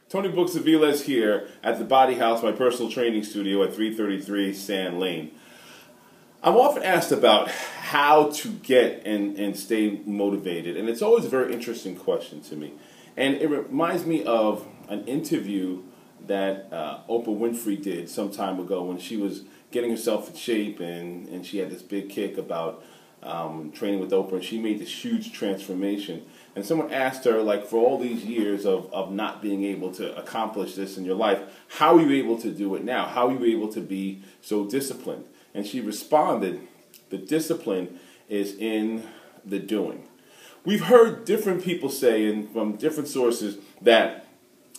Tony Books Aviles here at the Body House, my personal training studio at 333 Sand Lane. I'm often asked about how to get and stay motivated, and it's always a very interesting question to me. And it reminds me of an interview that Oprah Winfrey did some time ago when she was getting herself in shape, and she had this big kick about training with Oprah, and she made this huge transformation. And someone asked her, like, for all these years of not being able to accomplish this in your life, how are you able to do it now? How are you able to be so disciplined? And she responded, the discipline is in the doing. We've heard different people say, and from different sources, that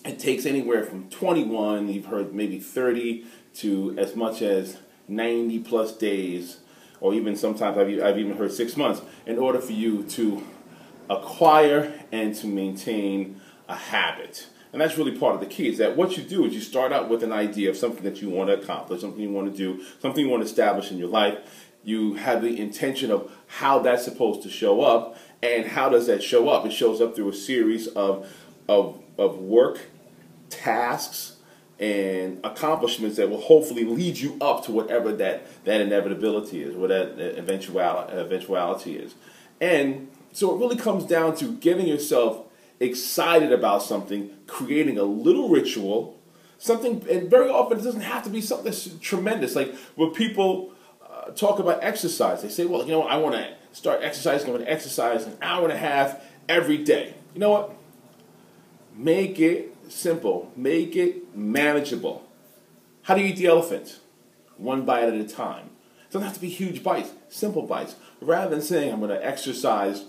it takes anywhere from 21, you've heard maybe 30, to as much as 90 plus days, or even sometimes I've even heard 6 months, in order for you to acquire and to maintain a habit. And that's really part of the key, is that what you do is you start out with an idea of something that you want to accomplish, something you want to do, something you want to establish in your life. You have the intention of how that's supposed to show up, and how does that show up? It shows up through a series of work, tasks, and accomplishments that will hopefully lead you up to whatever that inevitability is, what that eventuality is. And so it really comes down to getting yourself excited about something, creating a little ritual, something, and very often it doesn't have to be something that's tremendous. Like when people talk about exercise, they say, well, you know what, I want to start exercising, I'm going to exercise an hour and a half every day. You know what? Make it simple. Make it manageable. How do you eat the elephant? One bite at a time. It doesn't have to be huge bites, simple bites. Rather than saying I'm going to exercise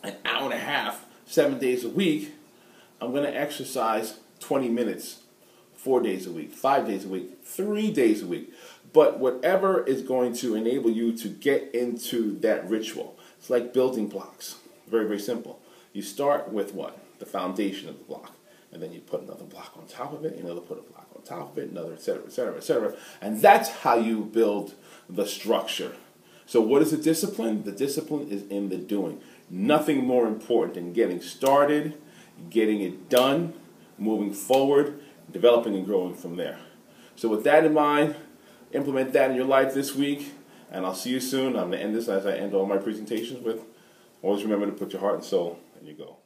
an hour and a half, 7 days a week, I'm going to exercise 20 minutes, 4 days a week, 5 days a week, 3 days a week. But whatever is going to enable you to get into that ritual. It's like building blocks. Very, very simple. You start with what? The foundation of the block. And then you put another block on top of it, another put a block on top of it, another, etc., etc., etc. And that's how you build the structure. So what is the discipline? The discipline is in the doing. Nothing more important than getting started, getting it done, moving forward, developing and growing from there. So with that in mind, implement that in your life this week, and I'll see you soon. I'm going to end this as I end all my presentations with, always remember to put your heart and soul in your goal.